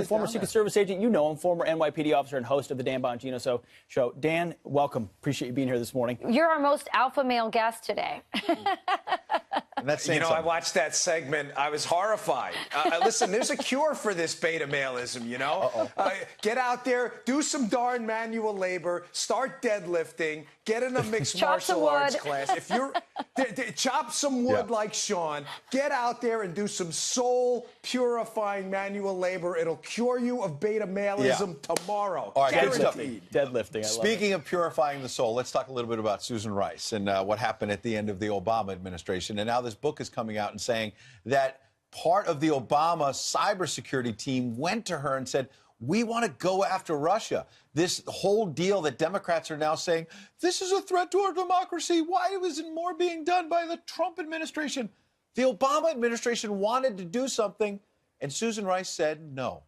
Former Secret Service agent, you know him, former NYPD officer and host of the Dan Bongino Show. Dan, welcome. Appreciate you being here this morning. You're our most alpha male guest today. I watched that segment. I was horrified. Listen, there's a cure for this beta maleism, you know? Get out there, do some darn manual labor, start deadlifting, get in a mixed martial arts class. If you're chop some wood like Sean, get out there and do some soul purifying manual labor. It'll cure you of beta maleism tomorrow. All right, guaranteed. Deadlifting. Speaking of purifying the soul, let's talk a little bit about Susan Rice and what happened at the end of the Obama administration. And now this book is coming out and saying that part of the Obama cybersecurity team went to her and said, we want to go after Russia. This whole deal that Democrats are now saying, this is a threat to our democracy. Why isn't more being done by the Trump administration? The Obama administration wanted to do something, and Susan Rice said no.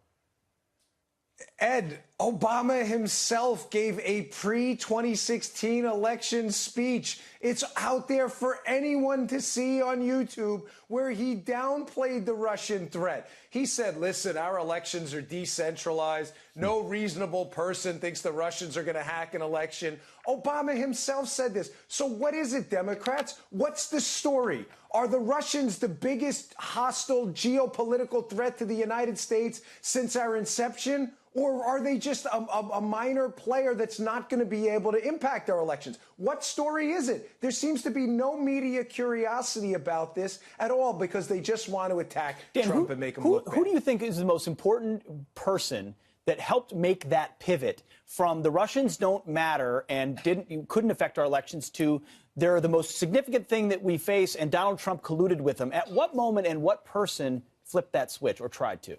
Ed, Obama himself gave a pre-2016 election speech. It's out there for anyone to see on YouTube, where he downplayed the Russian threat. He said, listen, our elections are decentralized. No reasonable person thinks the Russians are going to hack an election. Obama himself said this. So what is it, Democrats? What's the story? Are the Russians the biggest hostile geopolitical threat to the United States since our inception? Or are they just a minor player that's not going to be able to impact our elections? What story is it? There seems to be no media curiosity about this at all, because they just want to attack Trump and make him look bad. Who do you think is the most important person that helped make that pivot from the Russians don't matter and couldn't affect our elections to they're the most significant thing that we face and Donald Trump colluded with them? At what moment and what person flipped that switch or tried to?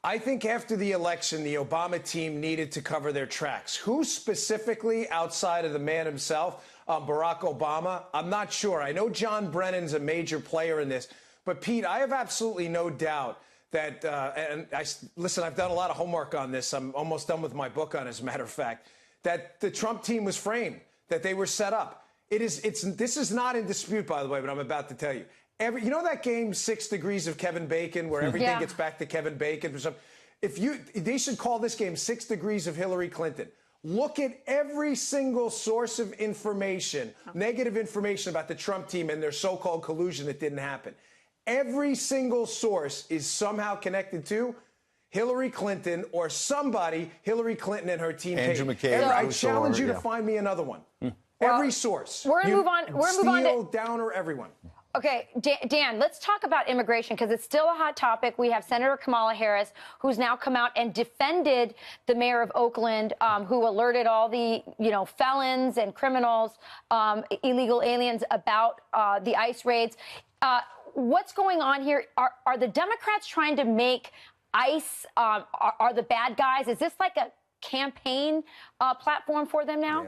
I think after the election, the Obama team needed to cover their tracks. Who specifically, outside of the man himself, Barack Obama? I'm not sure. I know John Brennan's a major player in this. But, Pete, I have absolutely no doubt that, listen, I've done a lot of homework on this. I'm almost done with my book on it, as a matter of fact, that the Trump team was framed, that they were set up. This is not in dispute, by the way, but I'm about to tell you. You know that game, 6 Degrees of Kevin Bacon, where everything gets back to Kevin Bacon? They should call this game 6 Degrees of Hillary Clinton. Look at every single source of information, negative information about the Trump team and their so-called collusion that didn't happen. Every single source is somehow connected to Hillary Clinton or somebody Hillary Clinton and her team. Andrew McCabe. I challenge you to find me another one. Every source. We're going to move on. We're going to move on to Downer, everyone. Okay, Dan, let's talk about immigration, because it's still a hot topic. We have Senator Kamala Harris, who's now come out and defended the mayor of Oakland, who alerted all the, felons and criminals, illegal aliens about the ICE raids. What's going on here? Are the Democrats trying to make ICE are the bad guys? Is this like a campaign platform for them now?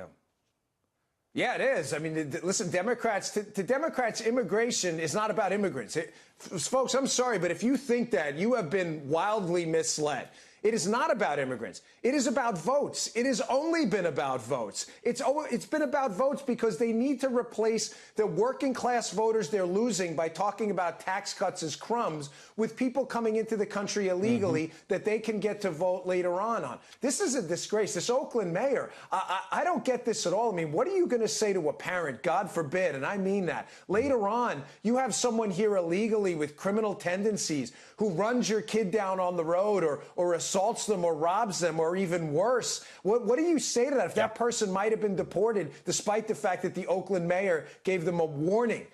Yeah, it is. I mean, listen, Democrats, to Democrats, immigration is not about immigrants. Folks, I'm sorry, but if you think that, you have been wildly misled. It is not about immigrants. It is about votes. It has only been about votes. It's been about votes because they need to replace the working class voters they're losing by talking about tax cuts as crumbs with people coming into the country illegally that they can get to vote later on. This is a disgrace. This Oakland mayor, I don't get this at all. I mean, what are you going to say to a parent, God forbid, and I mean that. Later on, you have someone here illegally with criminal tendencies who runs your kid down on the road or assaults them or robs them or even worse. What do you say to that? If that person might have been deported, despite the fact that the Oakland mayor gave them a warning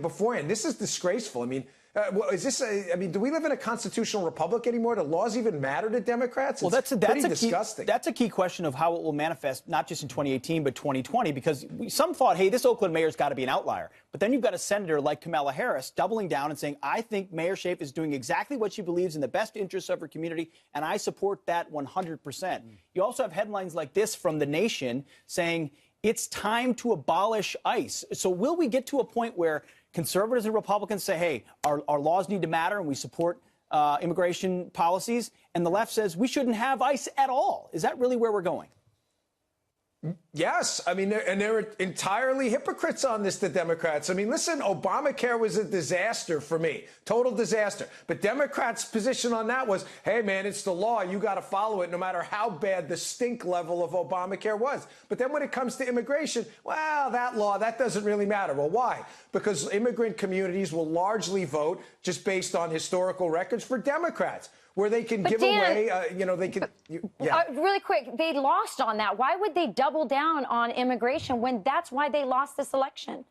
beforehand. This is disgraceful. I mean, do we live in a constitutional republic anymore? Do laws even matter to Democrats? Well, that's disgusting. That's a key question of how it will manifest, not just in 2018, but 2020, because some thought, hey, this Oakland mayor's got to be an outlier. But then you've got a senator like Kamala Harris doubling down and saying, I think Mayor Schaaf is doing exactly what she believes in the best interests of her community, and I support that 100%. You also have headlines like this from The Nation saying it's time to abolish ICE. So will we get to a point where conservatives and Republicans say, hey, our laws need to matter and we support immigration policies, and the left says we shouldn't have ICE at all? Is that really where we're going? Yes, I mean, they're entirely hypocrites on this, the Democrats. I mean, listen, Obamacare was a disaster for me, total disaster. But Democrats' position on that was, hey, man, it's the law. You got to follow it no matter how bad the stink level of Obamacare was. But then when it comes to immigration, well, that law, that doesn't really matter. Well, why? Because immigrant communities will largely vote just based on historical records for Democrats, where they can give away, they can. Really quick, they lost on that. Why would they double down on immigration when that's why they lost this election?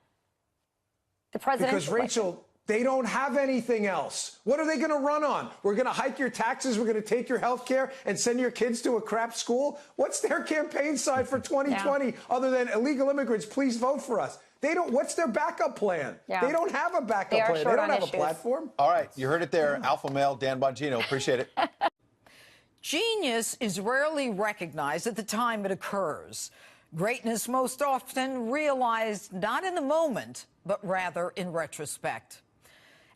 The presidential Because, Rachel, they don't have anything else. What are they going to run on? We're going to hike your taxes. We're going to take your health care and send your kids to a crap school. What's their campaign side for 2020 other than illegal immigrants? Please vote for us. They don't. What's their backup plan? Yeah. They don't have a backup plan. They don't have a platform. All right, you heard it there. Alpha male Dan Bongino. Appreciate it. Genius is rarely recognized at the time it occurs. Greatness most often realized not in the moment, but rather in retrospect.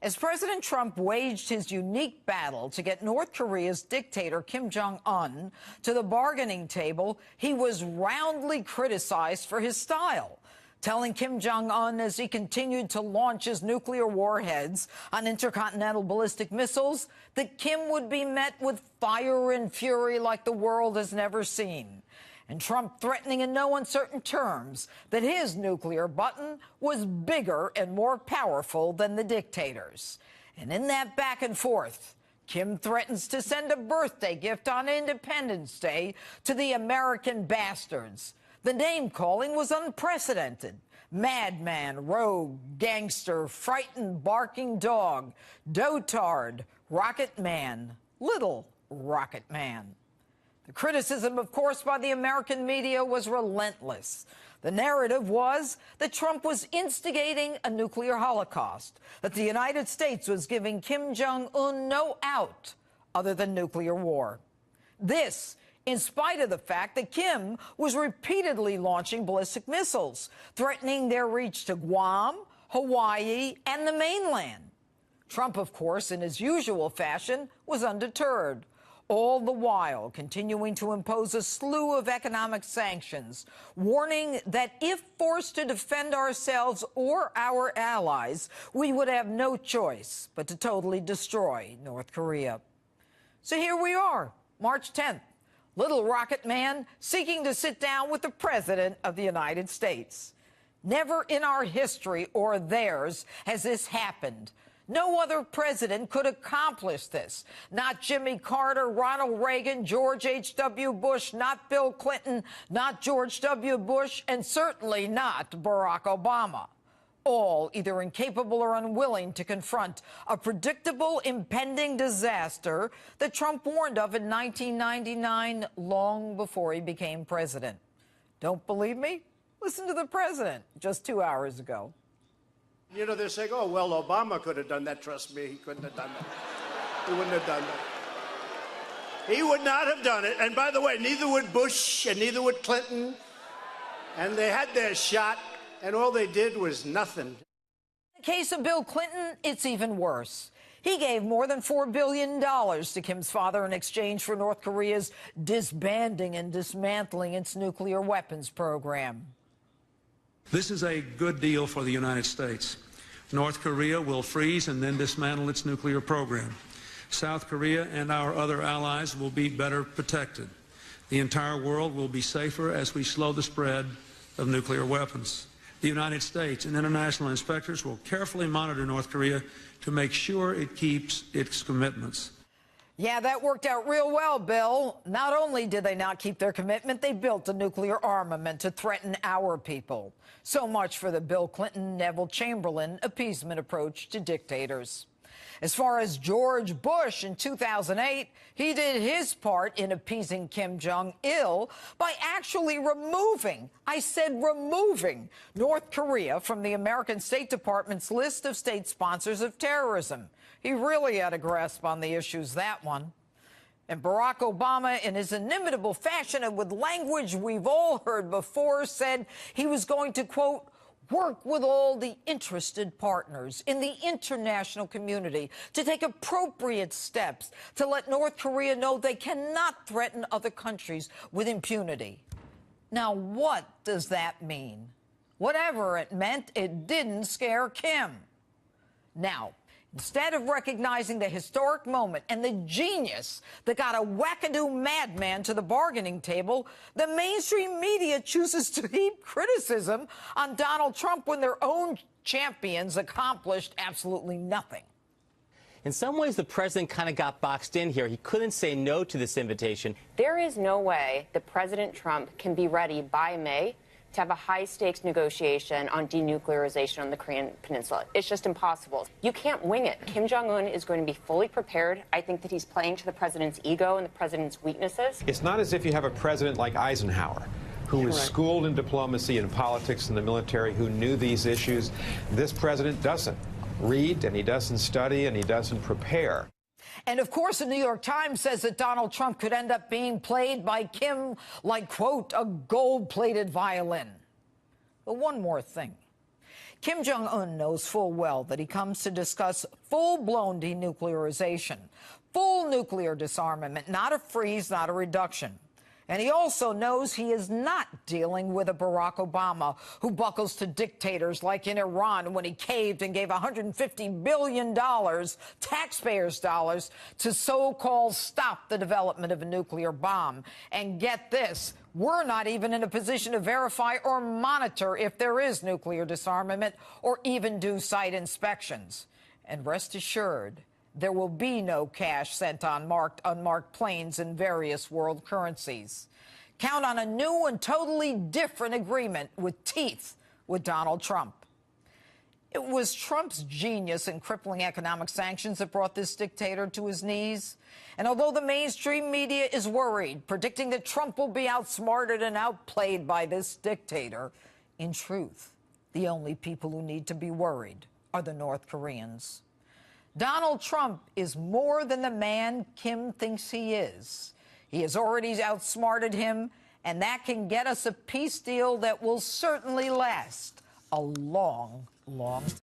As President Trump waged his unique battle to get North Korea's dictator Kim Jong-un to the bargaining table, he was roundly criticized for his style, telling Kim Jong-un as he continued to launch his nuclear warheads on intercontinental ballistic missiles that Kim would be met with fire and fury like the world has never seen. And Trump threatening in no uncertain terms that his nuclear button was bigger and more powerful than the dictator's. And in that back and forth, Kim threatens to send a birthday gift on Independence Day to the American bastards. The name-calling was unprecedented. Madman, rogue, gangster, frightened, barking dog, dotard, rocket man, little rocket man. The criticism, of course, by the American media was relentless. The narrative was that Trump was instigating a nuclear holocaust, that the United States was giving Kim Jong-un no out other than nuclear war. This, in spite of the fact that Kim was repeatedly launching ballistic missiles, threatening their reach to Guam, Hawaii, and the mainland. Trump, of course, in his usual fashion, was undeterred, all the while continuing to impose a slew of economic sanctions, warning that if forced to defend ourselves or our allies, we would have no choice but to totally destroy North Korea. So here we are, March 10th. Little rocket man seeking to sit down with the President of the United States. Never in our history or theirs has this happened. No other president could accomplish this. Not Jimmy Carter, Ronald Reagan, George H.W. Bush, not Bill Clinton, not George W. Bush, and certainly not Barack Obama. All either incapable or unwilling to confront a predictable impending disaster that Trump warned of in 1999, long before he became president. Don't believe me? Listen to the president just 2 hours ago. You know, they're saying, oh, well, Obama could have done that. Trust me, he couldn't have done that. He wouldn't have done that. He would not have done it. And by the way, neither would Bush and neither would Clinton. And they had their shot, and all they did was nothing. In the case of Bill Clinton, it's even worse. He gave more than $4 billion to Kim's father in exchange for North Korea's disbanding and dismantling its nuclear weapons program. This is a good deal for the United States. North Korea will freeze and then dismantle its nuclear program. South Korea and our other allies will be better protected. The entire world will be safer as we slow the spread of nuclear weapons. The United States and international inspectors will carefully monitor North Korea to make sure it keeps its commitments. Yeah, that worked out real well, Bill. Not only did they not keep their commitment, they built a nuclear armament to threaten our people. So much for the Bill Clinton, Neville Chamberlain appeasement approach to dictators. As far as George Bush in 2008, he did his part in appeasing Kim Jong-il by actually removing, I said removing, North Korea from the American State Department's list of state sponsors of terrorism. He really had a grasp on the issues, that one. And Barack Obama, in his inimitable fashion and with language we've all heard before, said he was going to, quote, work with all the interested partners in the international community to take appropriate steps to let North Korea know they cannot threaten other countries with impunity. Now, what does that mean? Whatever it meant, it didn't scare Kim. Now, instead of recognizing the historic moment and the genius that got a wackadoo madman to the bargaining table, the mainstream media chooses to heap criticism on Donald Trump when their own champions accomplished absolutely nothing. In some ways, the president kind of got boxed in here. He couldn't say no to this invitation. There is no way that President Trump can be ready by May to have a high-stakes negotiation on denuclearization on the Korean Peninsula. It's just impossible. You can't wing it. Kim Jong-un is going to be fully prepared. I think that he's playing to the president's ego and the president's weaknesses. It's not as if you have a president like Eisenhower, who was schooled in diplomacy and politics and the military, who knew these issues. This president doesn't read, and he doesn't study, and he doesn't prepare. And of course, the New York Times says that Donald Trump could end up being played by Kim like, quote, a gold-plated violin. But one more thing. Kim Jong-un knows full well that he comes to discuss full-blown denuclearization, full nuclear disarmament, not a freeze, not a reduction. And he also knows he is not dealing with a Barack Obama who buckles to dictators like in Iran when he caved and gave $150 billion, taxpayers' dollars, to so-called stop the development of a nuclear bomb. And get this, we're not even in a position to verify or monitor if there is nuclear disarmament or even do site inspections. And rest assured, there will be no cash sent on unmarked planes in various world currencies. Count on a new and totally different agreement with teeth with Donald Trump. It was Trump's genius in crippling economic sanctions that brought this dictator to his knees. And although the mainstream media is worried, predicting that Trump will be outsmarted and outplayed by this dictator, in truth, the only people who need to be worried are the North Koreans. Donald Trump is more than the man Kim thinks he is. He has already outsmarted him, and that can get us a peace deal that will certainly last a long, long time.